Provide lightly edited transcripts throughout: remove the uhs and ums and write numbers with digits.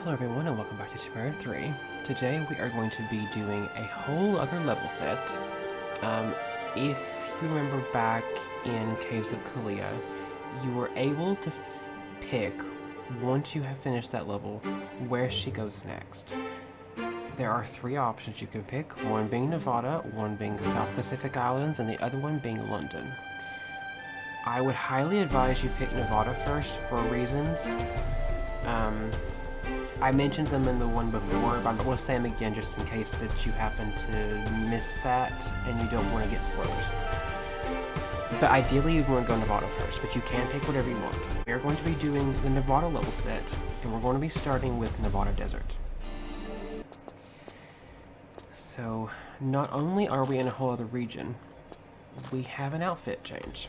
Hello everyone and welcome back to Super 3. Today we are going to be doing a whole other level set. If you remember back in Caves of Kalia, you were able to pick, once you have finished that level, where she goes next. There are three options you can pick, one being Nevada, one being the South Pacific Islands, and the other one being London. I would highly advise you pick Nevada first for reasons. I mentioned them in the one before, but I'm going to say them again just in case that you happen to miss that and you don't want to get spoilers. But ideally you want to go Nevada first, but you can pick whatever you want. We are going to be doing the Nevada level set, and we're going to be starting with Nevada Desert. So, not only are we in a whole other region, we have an outfit change.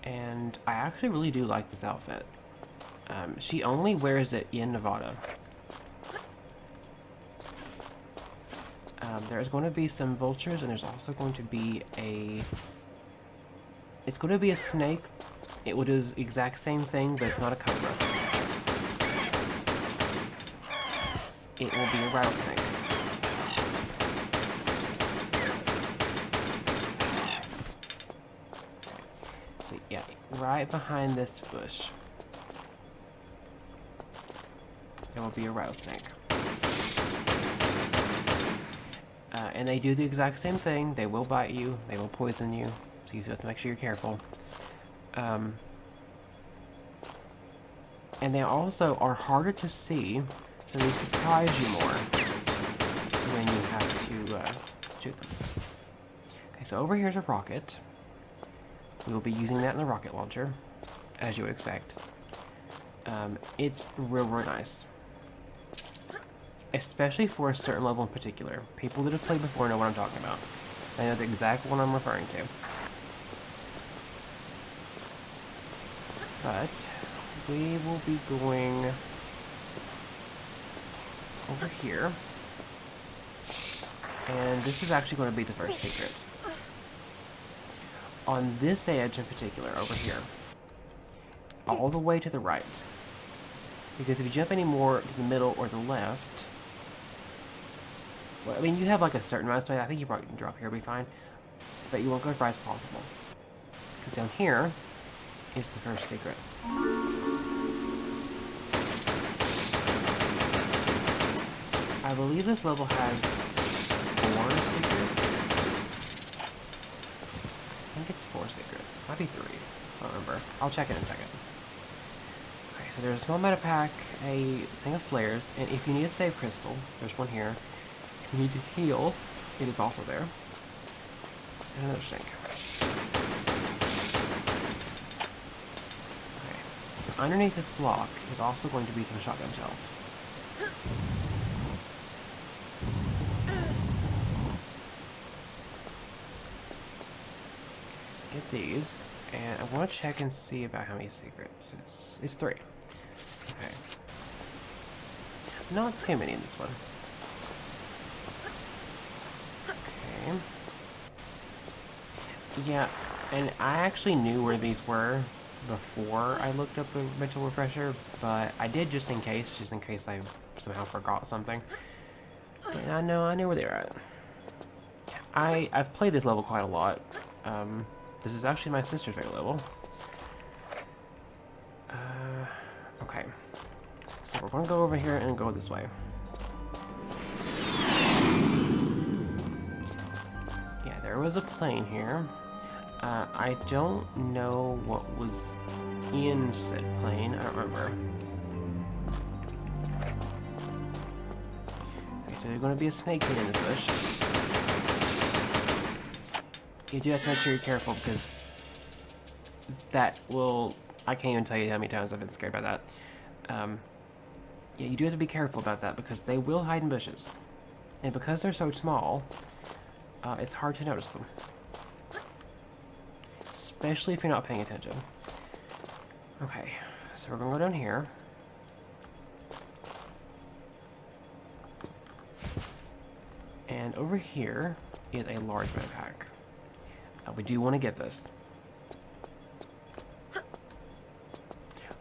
And I actually really do like this outfit. She only wears it in Nevada. There's going to be some vultures, and there's also going to be a... It's going to be a snake. It will do the exact same thing, but it's not a cobra. It will be a rattlesnake. So yeah, right behind this bush. There will be a rattlesnake. And they do the exact same thing. They will bite you. They will poison you. So you have to make sure you're careful. And they also are harder to see, so they surprise you more when you have to shoot them. Okay, so over here's a rocket. We will be using that in the rocket launcher, as you would expect. It's real nice. Especially for a certain level in particular. People that have played before know what I'm talking about. They know the exact one I'm referring to. But we will be going over here. And this is actually going to be the first secret. On this edge in particular, over here. All the way to the right. Because if you jump any more to the middle or the left, well, I mean, you have like a certain amount of space. I think you probably can drop here, it'll be fine. But you won't go as far as possible. Because down here is the first secret. I believe this level has 4 secrets. I think it's 4 secrets. Might be 3. I don't remember. I'll check it in a second. Okay, so there's a small meta pack, a thing of flares, and if you need a save crystal, there's one here. If you need to heal, it is also there. And another sink. Okay, so underneath this block is also going to be some shotgun shells. So get these, and I want to check and see about how many secrets. It's 3. Okay. Not too many in this one. Okay. Yeah, and I actually knew where these were before I looked up the mental refresher, but I did just in case I somehow forgot something. And I knew where they were at. I've played this level quite a lot. This is actually my sister's favorite level. Okay. So we're gonna go over here and go this way. Yeah, there was a plane here. I don't know what was in said plane. I don't remember. Okay, so there's gonna be a snake hidden in this bush. You do have to make sure you're careful because that will... I can't even tell you how many times I've been scared by that. Yeah, you do have to be careful about that because they will hide in bushes. And because they're so small, it's hard to notice them. Especially if you're not paying attention. Okay, so we're gonna go down here. And over here is a large med pack. We do want to get this.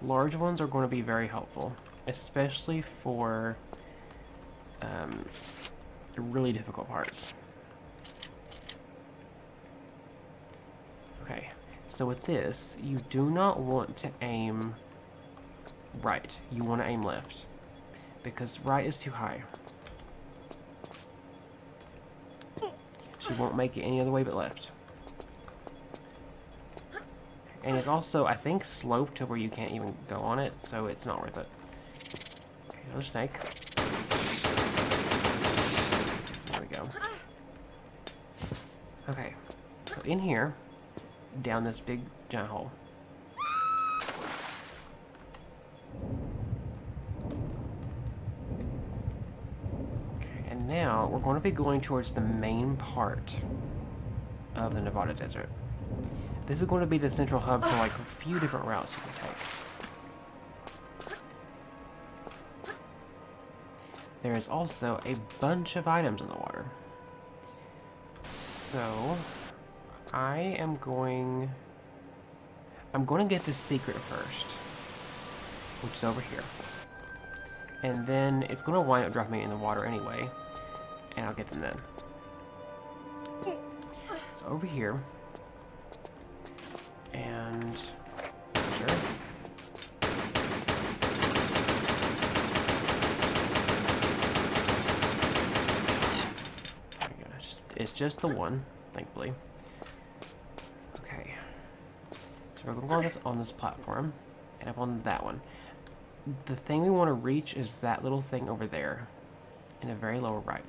Large ones are going to be very helpful. especially for the really difficult parts. Okay, so with this, you do not want to aim right. You want to aim left, because right is too high. She won't make it any other way but left. And it's also, I think, sloped to where you can't even go on it, so it's not worth it. Okay, another snake. There we go. Okay, so in here, down this big giant hole. Okay, and now we're going to be going towards the main part of the Nevada desert. This is going to be the central hub for like a few different routes you can take. There is also a bunch of items in the water. So, I'm going to get this secret first, which is over here. And then it's going to wind up dropping me in the water anyway, and I'll get them then. So over here, and sure. There we go. It's just the one, thankfully. Okay. So we're going to go on this platform, and up on that one. The thing we want to reach is that little thing over there, in the very lower right.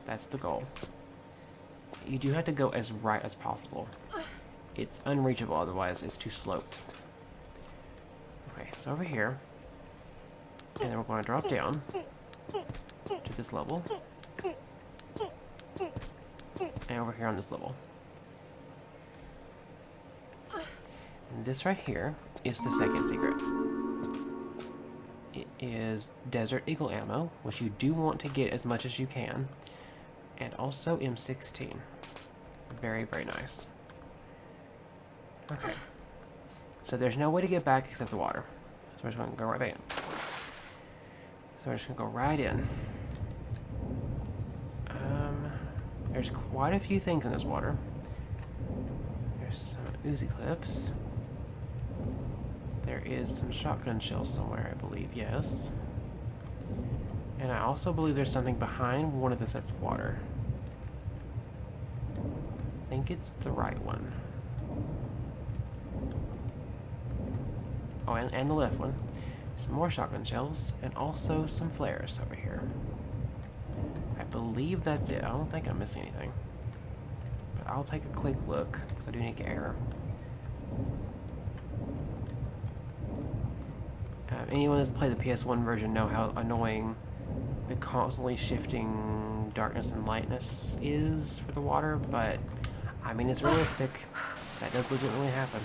That's the goal. You do have to go as right as possible. It's unreachable, otherwise it's too sloped. Okay, so over here, and then we're going to drop down to this level, and over here on this level. And this right here is the second secret. It is Desert Eagle ammo, which you do want to get as much as you can, and also M16. Very, very nice. Okay. So there's no way to get back except the water. So we're just going to go right back in. So we're just going to go right in. There's quite a few things in this water. There's some Uzi clips. There is some shotgun shells somewhere, I believe, yes. And I also believe there's something behind one of the sets of water. I think it's the right one. Oh, and the left one. Some more shotgun shells, and also some flares over here. I believe that's it. I don't think I'm missing anything. But I'll take a quick look, because I do need to get air. Anyone that's played the PS1 version know how annoying the constantly shifting darkness and lightness is for the water, but I mean, it's realistic. That does legitimately happen.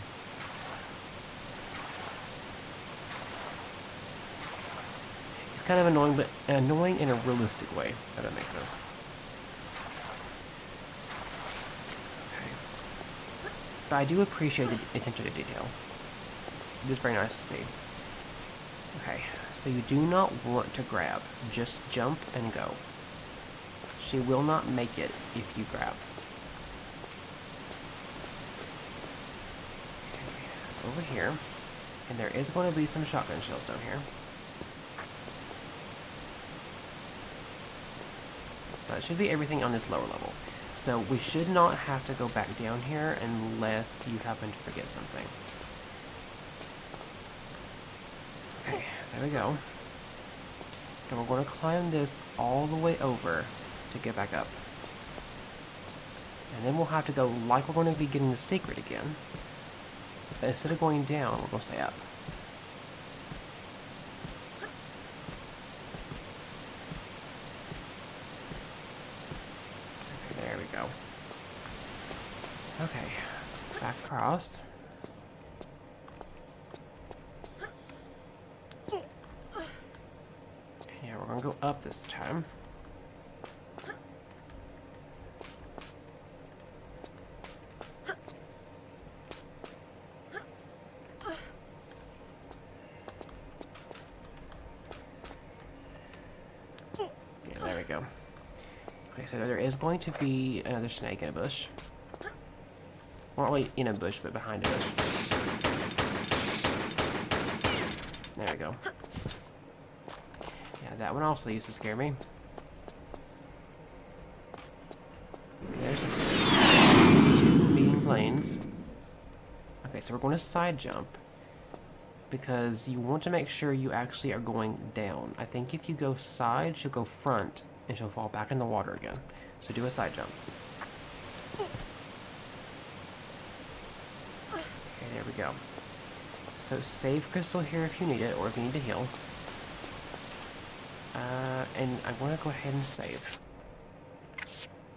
It's kind of annoying, but annoying in a realistic way, if that makes sense. Okay. But I do appreciate the attention to detail. It is very nice to see. Okay, so you do not want to grab. Just jump and go. She will not make it if you grab. Okay, so over here, and there is going to be some shotgun shells down here. So that should be everything on this lower level. So we should not have to go back down here unless you happen to forget something. Okay, so there we go. And we're going to climb this all the way over to get back up. And then we'll have to go like we're going to be getting the secret again. But instead of going down, we're going to stay up. Okay, there we go. Okay, back across. Yeah, we're going to go up this time. go. Okay, so there is going to be another snake in a bush. Well, not really in a bush, but behind a bush. There we go. Yeah, that one also used to scare me. There's two meeting planes. Okay, so we're going to side jump because you want to make sure you actually are going down. I think if you go side, she'll go front and she'll fall back in the water again. So do a side jump. Okay, there we go. So save crystal here if you need it or if you need to heal. And I'm going to go ahead and save.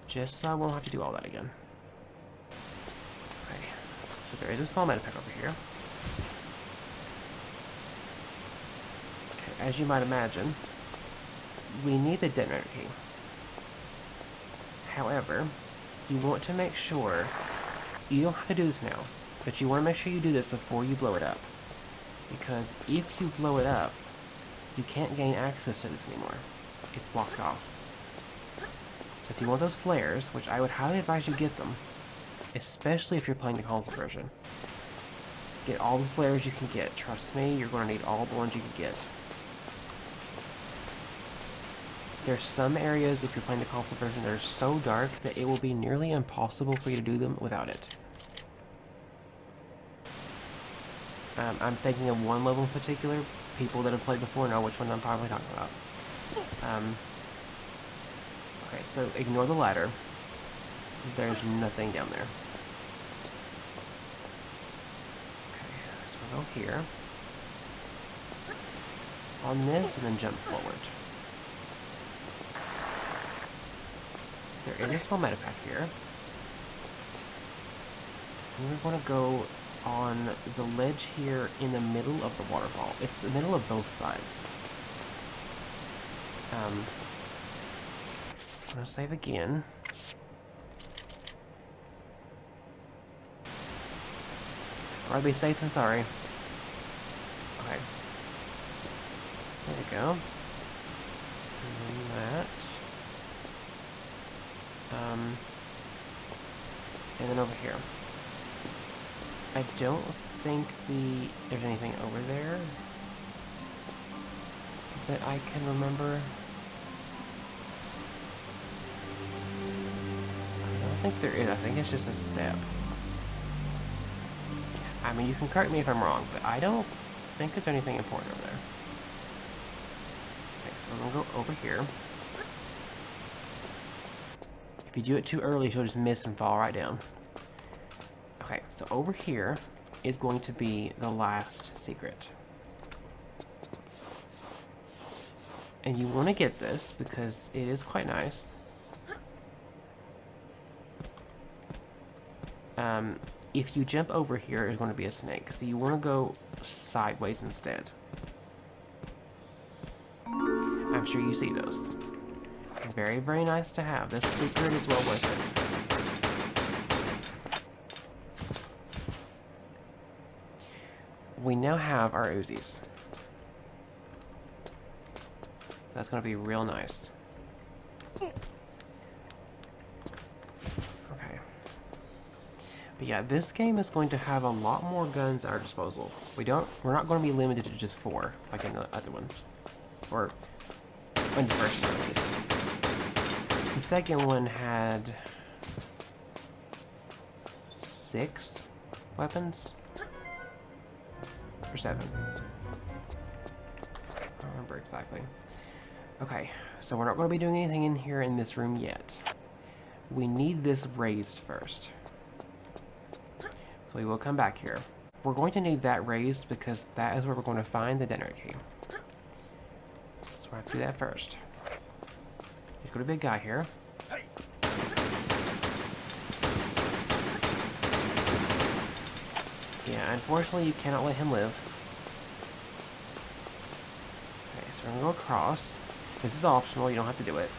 Just so I won't have to do all that again. Okay, so there is a small meta pack over here. Okay, as you might imagine, we need the detonator key. However, you want to make sure, you don't have to do this now, but you want to make sure you do this before you blow it up. Because if you blow it up, you can't gain access to this anymore. It's blocked off. So if you want those flares, which I would highly advise you get them, especially if you're playing the console version, get all the flares you can get. Trust me, you're going to need all the ones you can get. There's some areas, if you're playing the console version, that are so dark that it will be nearly impossible for you to do them without it. I'm thinking of one level in particular. People that have played before know which one I'm probably talking about. Okay, so ignore the ladder. There's nothing down there. Okay, so we'll go here. On this, and then jump forward. There is a small meta pack here. And we're going to go on the ledge here in the middle of the waterfall. It's the middle of both sides. I'm going to save again. I'd be safe than sorry. Okay. There we go. And then that. And then over here. I don't think there's anything over there that I can remember. I don't think there is. I think it's just a step. I mean, you can correct me if I'm wrong, but I don't think there's anything important over there. Okay, so we're going to go over here. If you do it too early, she'll just miss and fall right down. Okay, so over here is going to be the last secret. And you want to get this because it is quite nice. If you jump over here, there's going to be a snake. So you want to go sideways instead. I'm sure you see those. Very, very nice to have. This secret is well worth it. We now have our Uzis. That's going to be real nice. Okay. But yeah, this game is going to have a lot more guns at our disposal. We're not going to be limited to just 4, like in the other ones. Or in the first one, at least. The second one had 6 weapons? Or 7? I don't remember exactly. Okay, so we're not going to be doing anything in here in this room yet. We need this raised first. So we will come back here. We're going to need that raised because that is where we're going to find the detonator key. So we're going to have to do that first. There's going to be a guy here. Yeah, unfortunately you cannot let him live. Okay, so we're going to go across. This is optional, you don't have to do it.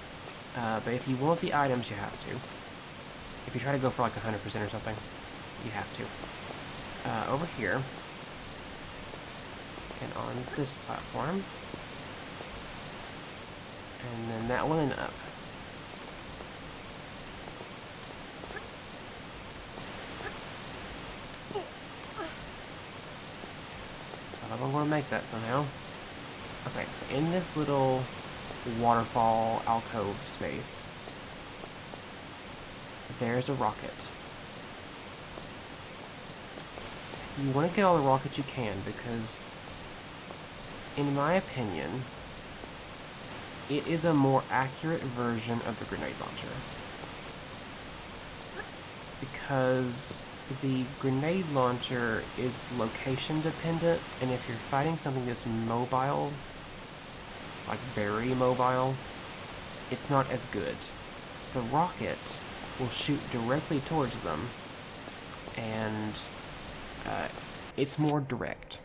But if you want the items, you have to. If you try to go for like 100% or something, you have to. Over here. And on this platform. And then that one and up. I'm going to make that somehow. Okay, so in this little waterfall alcove space, there's a rocket. You want to get all the rockets you can because, in my opinion, it is a more accurate version of the grenade launcher. Because the grenade launcher is location dependent, and if you're fighting something that's mobile, like very mobile, it's not as good. The rocket will shoot directly towards them, and it's more direct.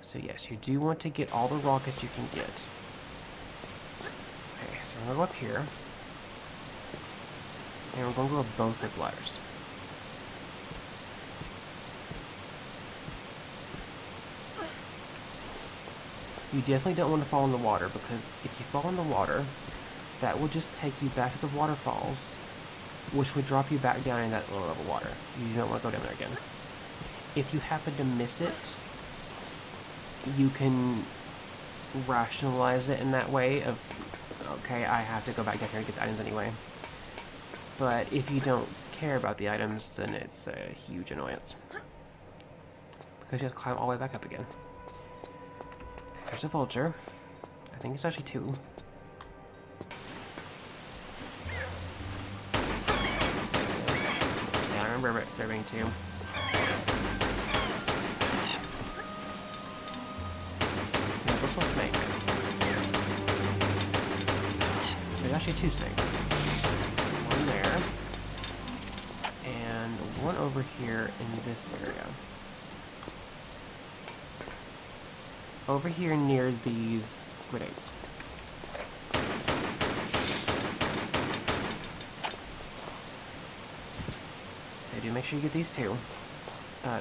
So yes, you do want to get all the rockets you can get. Okay, so we're going to go up here. And we're going to go up both sets of ladders. You definitely don't want to fall in the water, because if you fall in the water, that will just take you back to the waterfalls, which would drop you back down in that low level water. You don't want to go down there again. If you happen to miss it, you can rationalize it in that way of, okay, I have to go back down here to get the items anyway. But if you don't care about the items, then it's a huge annoyance. Because you have to climb all the way back up again. There's a vulture. I think it's actually two. Yeah, I remember there being two. Yeah, this little snake. There's actually two snakes. One there. And one over here in this area. Over here near these grenades. So do make sure you get these two.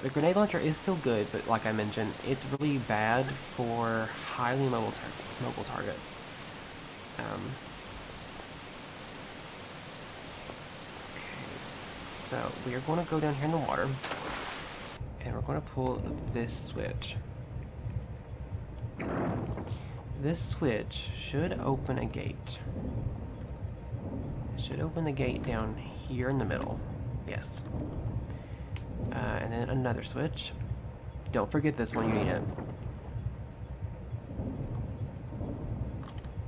The grenade launcher is still good, but like I mentioned, it's really bad for highly mobile targets. Okay, so we are going to go down here in the water, and we're going to pull this switch. This switch should open a gate. It should open the gate down here in the middle. Yes. And then another switch. Don't forget this one, you need it.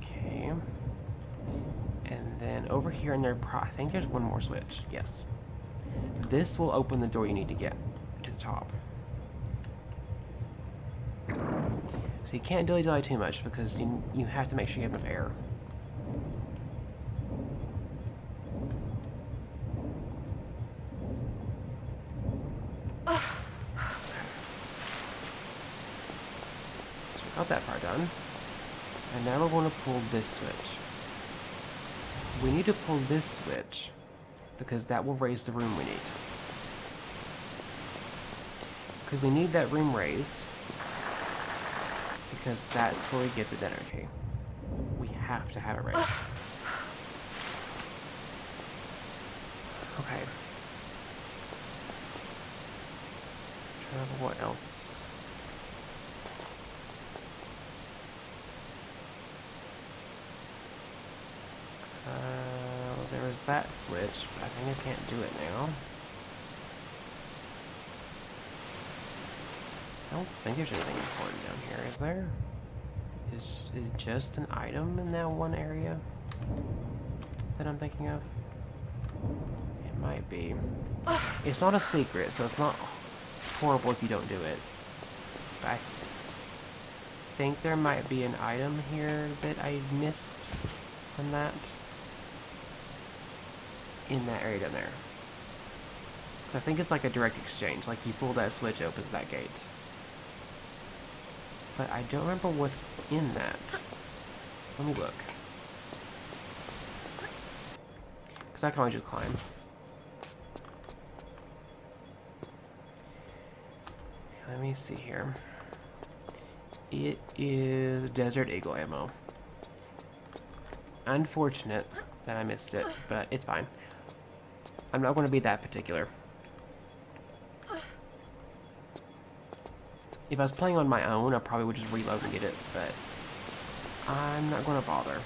Okay. And then over here in there, I think there's one more switch. Yes. This will open the door you need to get to the top. So you can't dilly-dally too much because you have to make sure you have enough air. So we got that part done. And now we're going to pull this switch. We need to pull this switch because that will raise the room we need. Because we need that room raised. Because that's where we get the dinner key. We have to have it raised. Okay. What else? There was that switch, but I think I can't do it now. I don't think there's anything important down here, is there? Is it just an item in that one area that I'm thinking of? It might be. It's not a secret, so it's not horrible if you don't do it. But I think there might be an item here that I missed on that. In that area down there. I think it's like a direct exchange. Like you pull that switch, opens that gate. But I don't remember what's in that. Let me look. Because I can always just climb. Let me see here. It is Desert Eagle ammo. Unfortunate that I missed it, but it's fine. I'm not going to be that particular. If I was playing on my own, I probably would just reload and get it, but I'm not going to bother.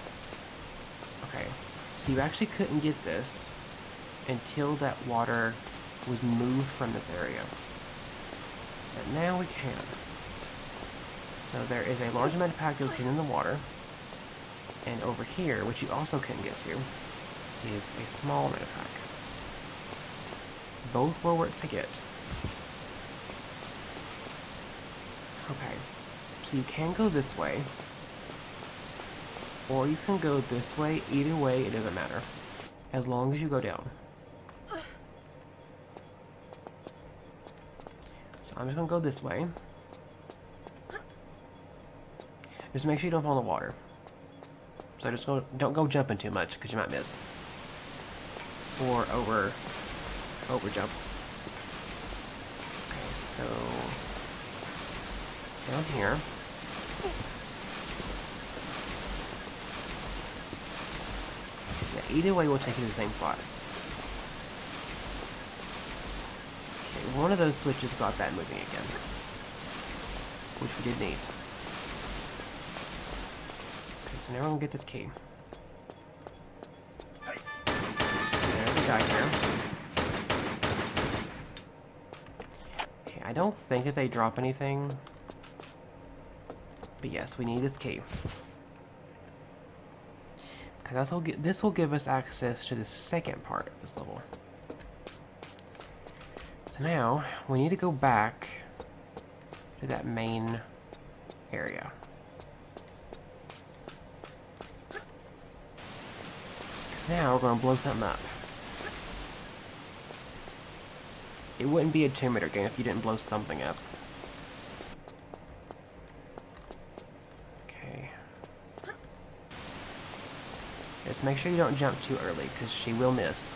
Okay, so you actually couldn't get this until that water was moved from this area. But now we can. So there is a large amount of pack-o hidden in the water. And over here, which you also couldn't get to, is a small amount of pack. Both will work to get. Okay, so you can go this way, or you can go this way. Either way, it doesn't matter, as long as you go down. So I'm just gonna go this way. Just make sure you don't fall in the water. So just don't go jumping too much, because you might miss. Or over jump. Okay, so down here. Yeah, either way will take you to the same spot. Okay, one of those switches got that moving again, which we did need. Okay, so now we're gonna get this key. There's a guy here. Okay, I don't think that they drop anything. But yes, we need this key. Because this will give us access to the second part of this level. So now, we need to go back to that main area. Because now we're going to blow something up. It wouldn't be a Tomb Raider game if you didn't blow something up. Just make sure you don't jump too early, because she will miss.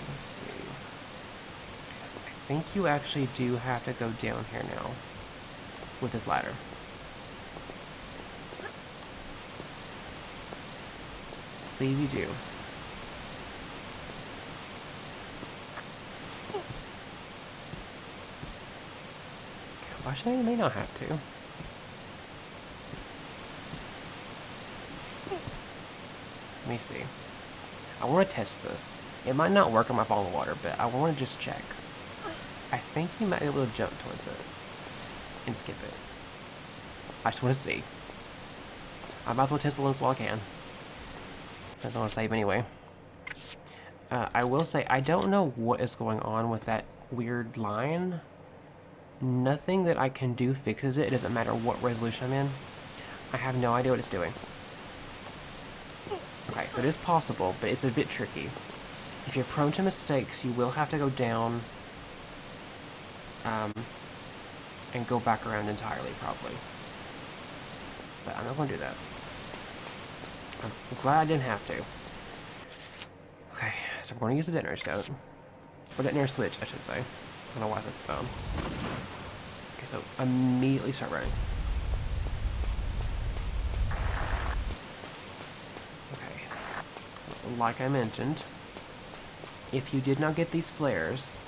Let's see. I think you actually do have to go down here now with this ladder. I believe you do. Actually, you may not have to. Let me see. I want to test this. It might not work on my fall in the water, but I want to just check. I think you might be able to jump towards it and skip it. I just want to see. I'm about to test the limits while I can. I don't want to save anyway. I will say, I don't know what is going on with that weird line. Nothing that I can do fixes it. It doesn't matter what resolution I'm in. I have no idea what it's doing. Okay, so it is possible, but it's a bit tricky. If you're prone to mistakes, you will have to go down and go back around entirely, probably. But I'm not going to do that. I'm glad I didn't have to. Okay, so I'm going to use the detonator stone. Or detonator switch, I should say. I don't know why that's stone. Okay, so immediately start running. Okay. Like I mentioned, if you did not get these flares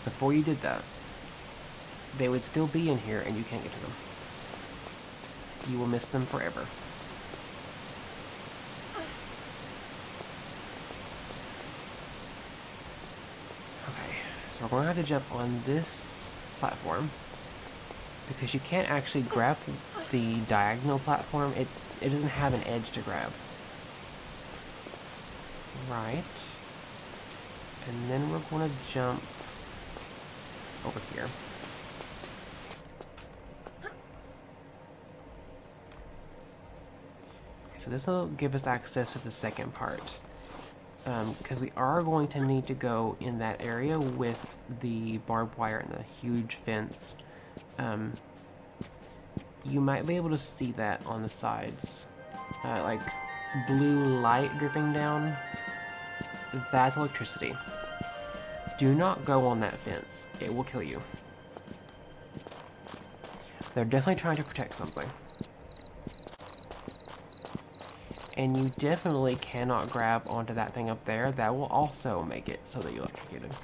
before you did that, they would still be in here and you can't get to them. You will miss them forever. Okay, so we're going to have to jump on this platform because you can't actually grab the diagonal platform. It doesn't have an edge to grab. Right. And then we're going to jump over here. So this will give us access to the second part. Because we are going to need to go in that area with the barbed wire and the huge fence. You might be able to see that on the sides. Like blue light dripping down. That's electricity. Do not go on that fence. It will kill you. They're definitely trying to protect something. And you definitely cannot grab onto that thing up there. That will also make it so that you electrocuted.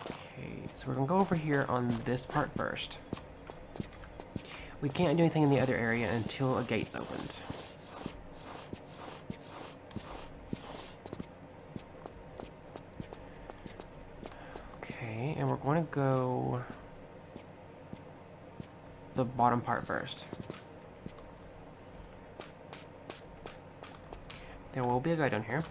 Okay, so we're gonna go over here on this part first. We can't do anything in the other area until a gate's opened. Okay, and we're going to go the bottom part first. There will be a guy down here.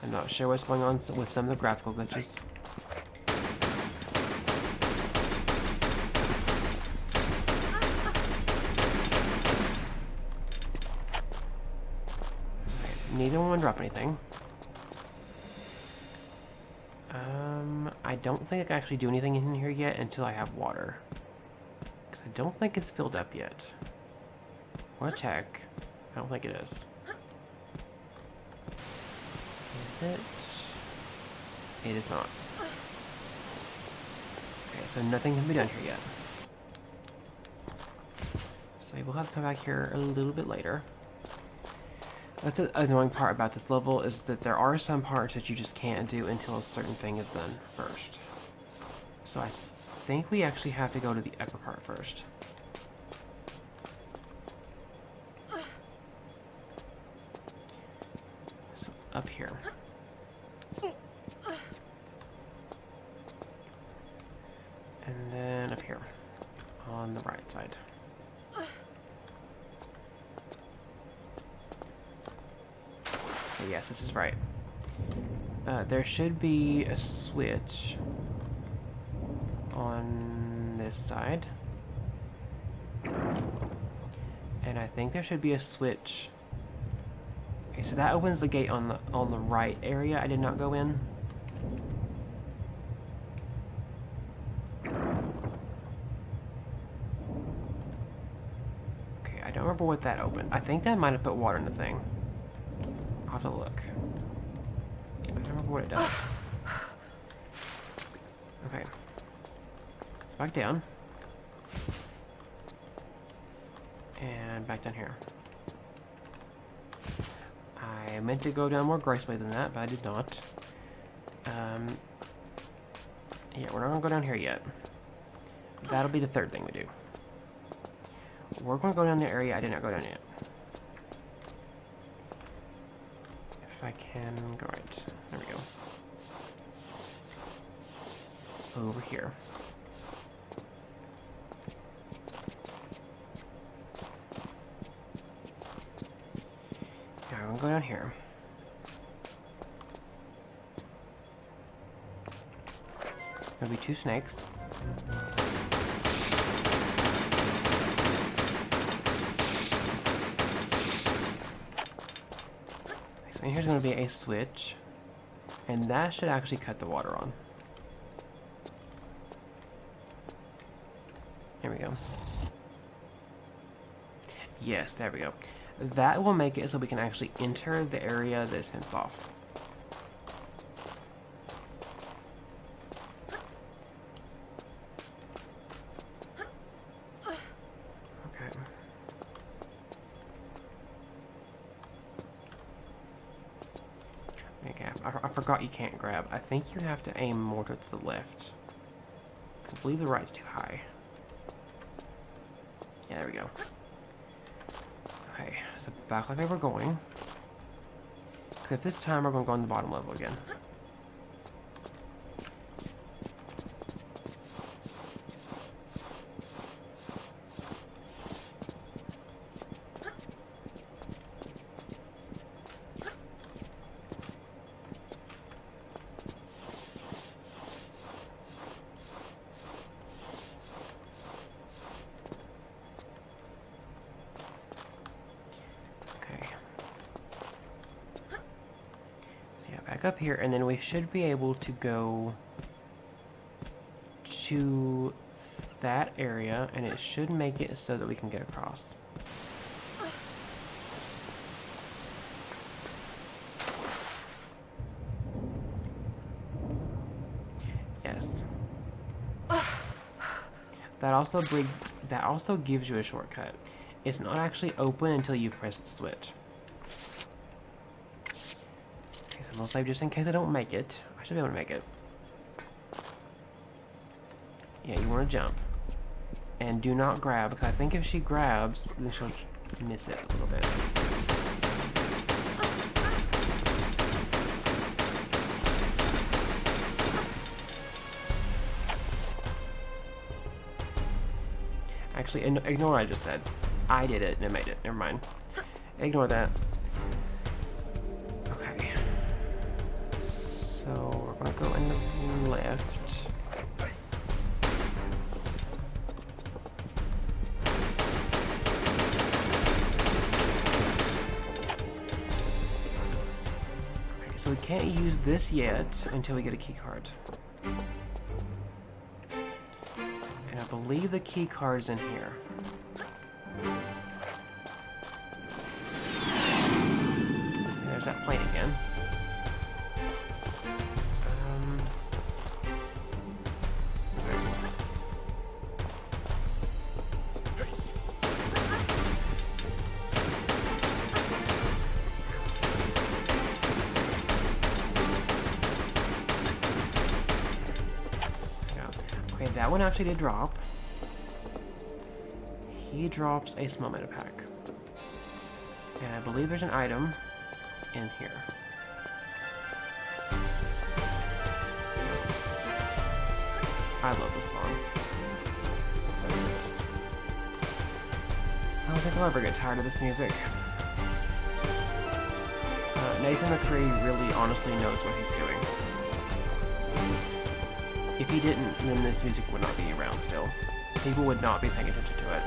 I'm not sure what's going on with some of the graphical glitches. Neither one drop anything. I don't think I can actually do anything in here yet until I have water. Because I don't think it's filled up yet. I want to check. I don't think it is. Is it? It is not. Okay, so nothing can be done here yet. So we'll have to come back here a little bit later. That's the annoying part about this level, is that there are some parts that you just can't do until a certain thing is done first. So I think we actually have to go to the upper part first. So up here. And then up here on the right side. Yes, this is right. There should be a switch on this side. And I think there should be a switch. Okay, so that opens the gate on the right area I did not go in. Okay, I don't remember what that opened. I think that might have put water in the thing. I'll have to look. I don't remember what it does. Okay. So back down. And back down here. I meant to go down more gracefully than that, but I did not. Yeah, we're not gonna go down here yet. That'll be the third thing we do. We're gonna go down the area I did not go down yet. If I can go right. There we go. Over here. Now I'm gonna go down here. There'll be two snakes. So here's going to be a switch, and that should actually cut the water on. There we go. Yes, there we go. That will make it so we can actually enter the area that's fenced off. Okay. Okay, I forgot you can't grab. I think you have to aim more towards the left. I believe the right's too high. Yeah, there we go. Okay, so back like we were going. Except this time we're going to go on the bottom level again. Back up here, and then we should be able to go to that area, and it should make it so that we can get across. Yes. That also gives you a shortcut. It's not actually open until you've pressed the switch. Okay, so I'm gonna save just in case I don't make it. I should be able to make it. Yeah, you want to jump. And do not grab, because I think if she grabs, then she'll miss it a little bit. Actually, ignore what I just said. I did it and it made it. Never mind. Ignore that. Okay. So we're gonna go in the left. Okay, so we can't use this yet until we get a key card. And I believe the key card's in here. There's that plane again. Okay, that one actually did drop. He drops a small meta pack. And I believe there's an item in here. I love this song. So good. I don't think I'll ever get tired of this music. Nathan McCree really honestly knows what he's doing. If he didn't, then this music would not be around still. People would not be paying attention to it.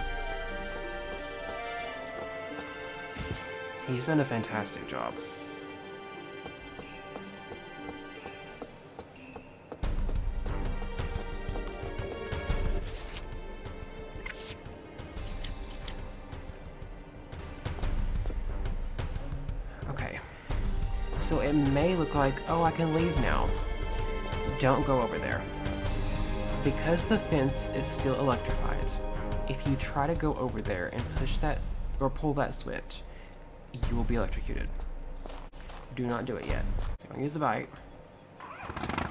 He's done a fantastic job. Okay. So it may look like, oh, I can leave now. Don't go over there. Because the fence is still electrified, if you try to go over there and push that or pull that switch, you will be electrocuted. Do not do it yet. So I'm gonna use the bite.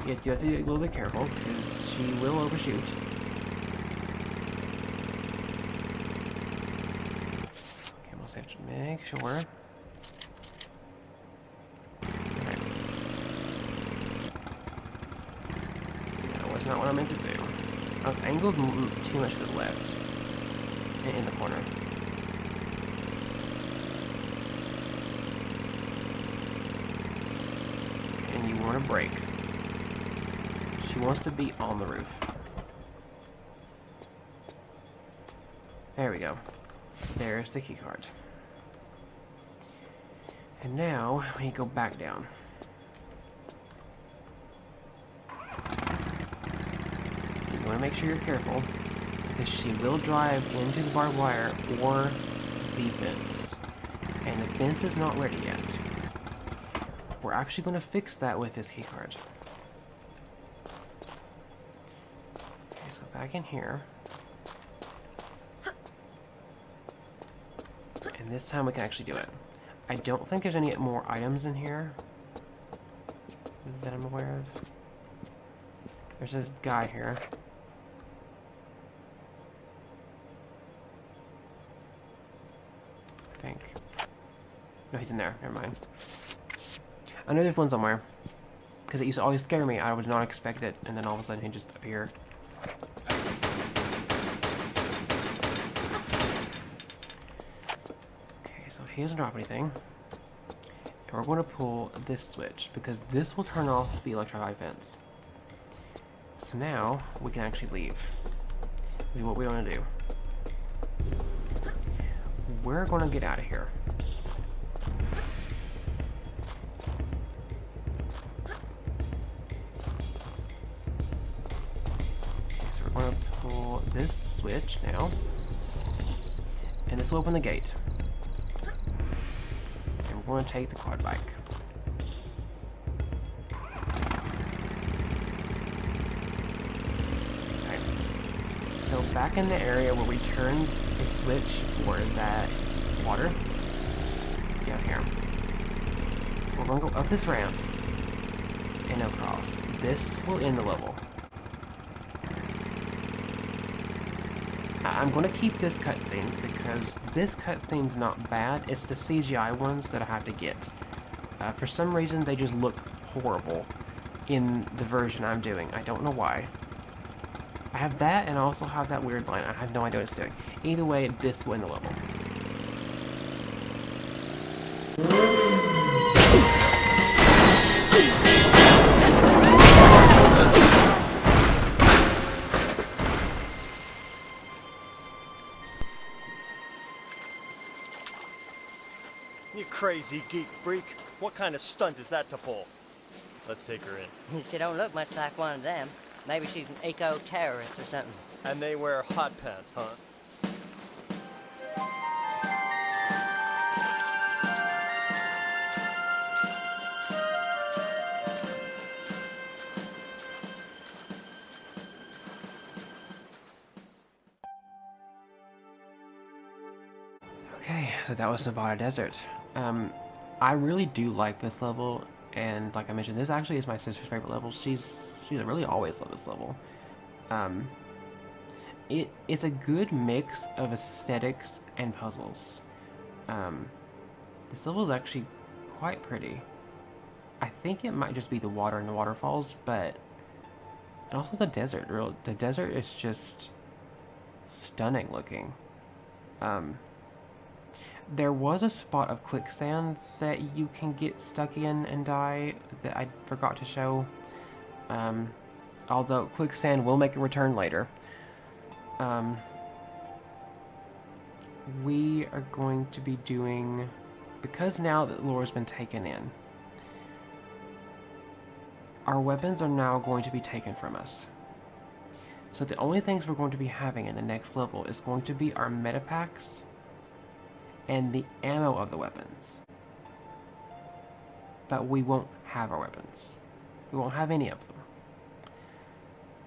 You have to be a little bit careful because she will overshoot. Okay, we'll have to make sure. Okay. That was not what I meant to do. I was angled too much to the left and in the corner. And you want to brake. She wants to be on the roof. There we go. There's the key card. And now we need to go back down. You want to make sure you're careful because she will drive into the barbed wire or the fence. And the fence is not ready yet. We're actually going to fix that with this key card. Okay, so back in here. And this time we can actually do it. I don't think there's any more items in here that I'm aware of. There's a guy here. I think. No, he's in there. Never mind. I know there's one somewhere, because it used to always scare me. I would not expect it, and then all of a sudden he just appeared. Okay, so he doesn't drop anything. And we're going to pull this switch, because this will turn off the electrified fence. So now, we can actually leave. Do what we want to do. We're going to get out of here. This switch now, and this will open the gate, and we're going to take the quad bike. So back in the area where we turned the switch for that water, down here, we're going to go up this ramp and across. This will end the level. I'm going to keep this cutscene because this cutscene's not bad. It's the CGI ones that I have to get. For some reason, they just look horrible in the version I'm doing. I don't know why. I have that, and I also have that weird line. I have no idea what it's doing. Either way, this will end the level. You crazy geek freak. What kind of stunt is that to pull? Let's take her in. She don't look much like one of them. Maybe she's an eco-terrorist or something. And they wear hot pants, huh? Okay, so that was Nevada Desert. I really do like this level, and like I mentioned, this actually is my sister's favorite level. She's really always loved this level. It's a good mix of aesthetics and puzzles. This level is actually quite pretty. I think it might just be the water and the waterfalls, but and also the desert. The desert is just stunning looking. There was a spot of quicksand that you can get stuck in and die that I forgot to show. Although quicksand will make a return later. We are going to be doing, because now that lore's been taken in, our weapons are now going to be taken from us. So the only things we're going to be having in the next level is going to be our metapacks and the ammo of the weapons. But we won't have our weapons. We won't have any of them.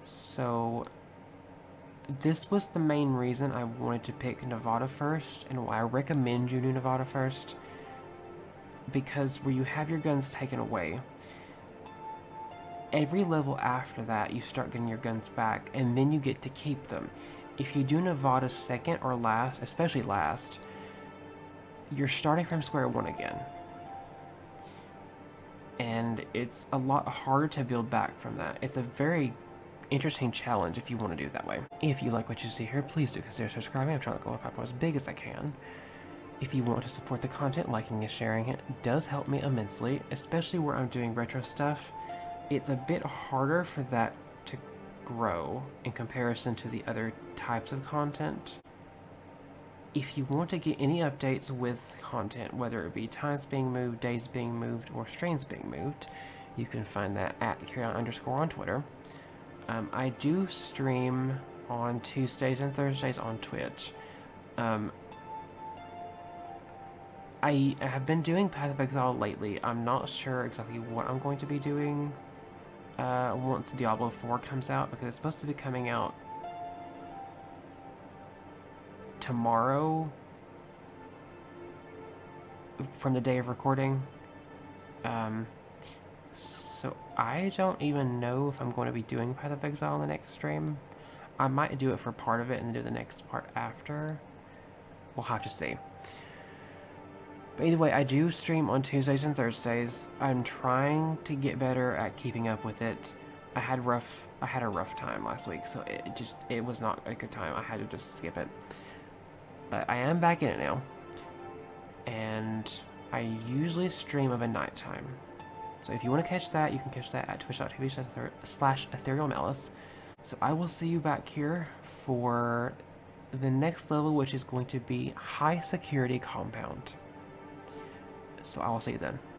So this was the main reason I wanted to pick Nevada first, and why I recommend you do Nevada first. Because where you have your guns taken away, every level after that you start getting your guns back, and then you get to keep them. If you do Nevada second or last, especially last, you're starting from square one again. And it's a lot harder to build back from that. It's a very interesting challenge if you want to do it that way. If you like what you see here, please do consider subscribing. I'm trying to go up as big as I can. If you want to support the content, liking and sharing it does help me immensely, especially where I'm doing retro stuff. It's a bit harder for that to grow in comparison to the other types of content. If you want to get any updates with content, whether it be times being moved, days being moved, or streams being moved, you can find that at Kyrion_ on Twitter. I do stream on Tuesdays and Thursdays on Twitch. I have been doing Path of Exile lately. I'm not sure exactly what I'm going to be doing once Diablo 4 comes out, because it's supposed to be coming out tomorrow from the day of recording. So I don't even know if I'm going to be doing Path of Exile in the next stream. I might do it for part of it and then do the next part after. We'll have to see. But either way, I do stream on Tuesdays and Thursdays. I'm trying to get better at keeping up with it. I had a rough time last week, so it was not a good time. I had to just skip it. But I am back in it now. And I usually stream of a nighttime. So if you want to catch that, you can catch that at twitch.tv/etherealmalice. So I will see you back here for the next level, which is going to be High Security Compound. So I will see you then.